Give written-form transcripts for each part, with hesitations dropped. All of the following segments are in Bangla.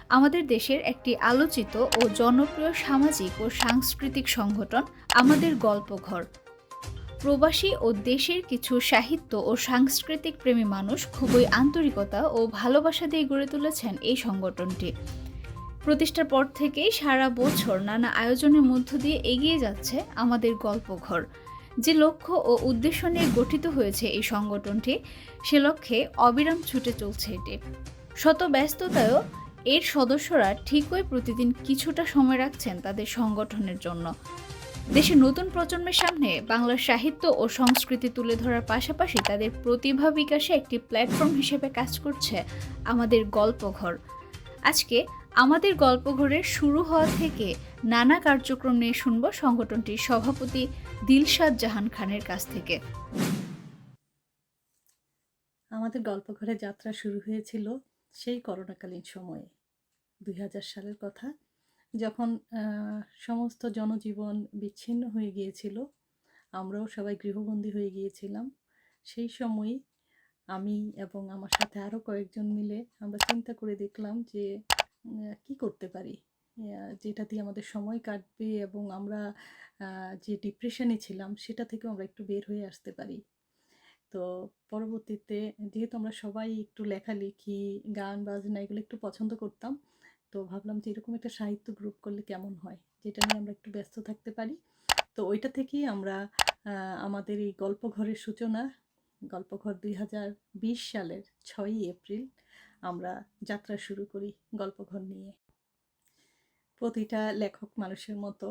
আমাদের দেশের একটি আলোচিত ও জনপ্রিয় সামাজিক ও সাংস্কৃতিক সংগঠন আমাদের গল্পঘর। প্রবাসী ও দেশের কিছু সাহিত্য ও সাংস্কৃতিক প্রেমী মানুষ খুবই আন্তরিকতা ও ভালোবাসা দিয়ে গড়ে তুলেছেন এই সংগঠনটি। প্রতিষ্ঠার পর থেকেই সারা বছর নানা আয়োজনের মধ্য দিয়ে এগিয়ে যাচ্ছে আমাদের গল্পঘর। যে লক্ষ্য ও উদ্দেশ্য নিয়ে গঠিত হয়েছে এই সংগঠনটি, সে লক্ষ্যে অবিরাম ছুটে চলছে এটি। শত ব্যস্ততায়ও এর সদস্যরা ঠিকই প্রতিদিন কিছুটা সময় রাখছেন তাদের সংগঠনের জন্য। দেশের নতুন প্রজন্মের সামনে বাংলার সাহিত্য ও সংস্কৃতি তুলে ধরার পাশাপাশি তাদের প্রতিভা বিকাশে একটি প্ল্যাটফর্ম হিসেবে কাজ করছে আমাদের গল্পঘর। আজকে আমাদের গল্পঘরের শুরু হওয়া থেকে নানা কার্যক্রম নিয়ে শুনব সংগঠনটির সভাপতি দিলশাদ জাহান খানের কাছ থেকে। আমাদের গল্পঘরে যাত্রা শুরু হয়েছিল সেই করোনাকালীন সময়ে, 2000 সালের কথা, যখন সমস্ত জনজীবন বিচ্ছিন্ন হয়ে গিয়েছিল। আমরাও সবাই গৃহবন্দী হয়ে গিয়েছিলাম। সেই সময়ই আমি এবং আমার সাথে আরও কয়েকজন মিলে আমরা চিন্তা করে দেখলাম যে কি করতে পারি, যেটা দিয়ে আমাদের সময় কাটবে এবং আমরা যে ডিপ্রেশনে ছিলাম সেটা থেকেও আমরা একটু বের হয়ে আসতে পারি। তো পরবর্তীতে যেহেতু আমরা সবাই একটু লেখালেখি, গান বাজনা এগুলো একটু পছন্দ করতাম, তো ভাবলাম যে এরকম একটা সাহিত্য গ্রুপ করলে কেমন হয়, যেটা নিয়ে আমরা একটু ব্যস্ত থাকতে পারি। তো ওইটা থেকেই আমরা আমাদের এই গল্পঘরের সূচনা। গল্পঘর 2020 সালের 6ই এপ্রিল আমরা যাত্রা শুরু করি গল্পঘর নিয়ে। প্রতিটা লেখক মানুষের মতো,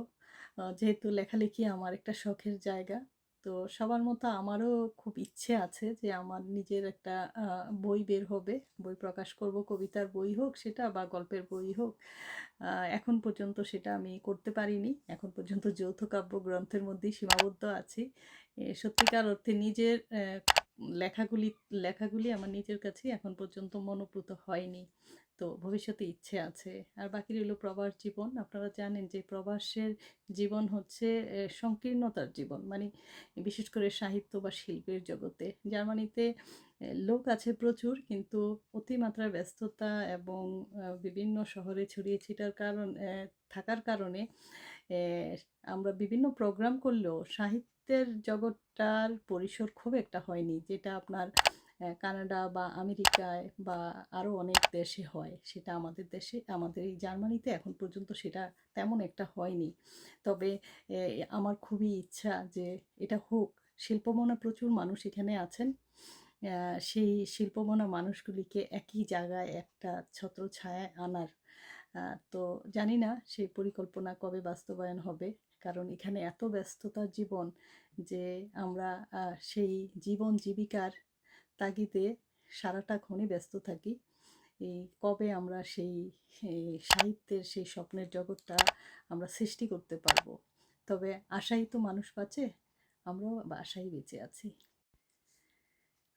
যেহেতু লেখালেখি আমার একটা শখের জায়গা, তো সবার মতো আমারও খুব ইচ্ছে আছে যে আমার নিজের একটা বই বের হবে, বই প্রকাশ করব, কবিতার বই হোক সেটা বা গল্পের বই হোক। এখন পর্যন্ত সেটা আমি করতে পারিনি, এখন পর্যন্ত যৌথ কাব্য গ্রন্থের মধ্যেই সীমাবদ্ধ আছি। সত্যিকার অর্থে নিজের লেখাগুলি লেখাগুলি আমার নিজের কাছেই এখন পর্যন্ত মনোপ্লুত হয়নি। তো ভবিষ্যতে ইচ্ছে আছে। আর বাকি রইল প্রবাস জীবন। আপনারা জানেন যে প্রবাসের জীবন হচ্ছে সংকীর্ণতার জীবন, মানে বিশেষ করে সাহিত্য বা শিল্পের জগতে। জার্মানিতে লোক আছে প্রচুর, কিন্তু অতিমাত্রার ব্যস্ততা এবং বিভিন্ন শহরে ছড়িয়ে ছিটার থাকার কারণে আমরা বিভিন্ন প্রোগ্রাম করলেও সাহিত্যের জগৎটার পরিসর খুব একটা হয়নি, যেটা আপনার কানাডা বা আমেরিকায় বা আরও অনেক দেশে হয়। সেটা আমাদের দেশে, আমাদের এই জার্মানিতে এখন পর্যন্ত সেটা তেমন একটা হয়নি। তবে আমার খুবই ইচ্ছা যে এটা হোক। শিল্পমনা প্রচুর মানুষ এখানে আছেন। সেই শিল্পমনা মানুষগুলিকে একই জায়গায় একটা ছত্রছায়ায় আনার, তো জানি না সেই পরিকল্পনা কবে বাস্তবায়ন হবে, কারণ এখানে এত ব্যস্ততার জীবন যে আমরা সেই জীবন জীবিকার তাগিদে সারাটাক্ষণই ব্যস্ত থাকি। এই কবে আমরা সেই সাহিত্যের সেই স্বপ্নের জগৎটা আমরা সৃষ্টি করতে পারবো। তবে আশাই তো মানুষ বাঁচে, আমরাও আশাই বেঁচে আছি।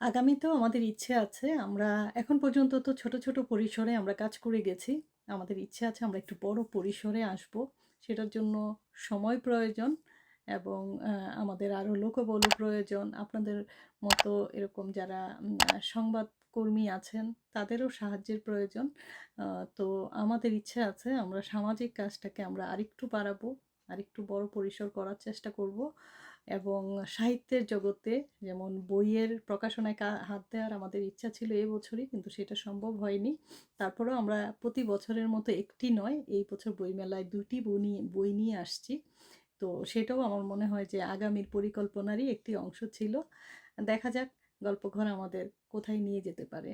আগামীতেও আমাদের ইচ্ছে আছে, আমরা এখন পর্যন্ত তো ছোট ছোট পরিসরে আমরা কাজ করে গেছি। আমাদের ইচ্ছে আছে আমরা একটু বড় পরিসরে আসব। সেটার জন্য সময় প্রয়োজন এবং আমাদের আরও লোকবল প্রয়োজন। আপনাদের মতো এরকম যারা সংবাদকর্মী আছেন তাদেরও সাহায্যের প্রয়োজন। তো আমাদের ইচ্ছে আছে আমরা সামাজিক কাজটাকে আমরা আরেকটু বাড়াবো, আরেকটু বড় পরিসর করার চেষ্টা করব এবং সাহিত্যের জগতে যেমন বইয়ের প্রকাশনায় হাত দেওয়ার আমাদের ইচ্ছা ছিল এবছরই, কিন্তু সেটা সম্ভব হয়নি। তারপরেও আমরা প্রতি বছরের মতো একটি নয়, এই বছর বইমেলায় 2টি বই নিয়ে আসছি। তো সেটাও আমার মনে হয় যে আগামীর পরিকল্পনারই একটি অংশ ছিল। দেখা যাক গল্পঘর আমাদের কোথায় নিয়ে যেতে পারে।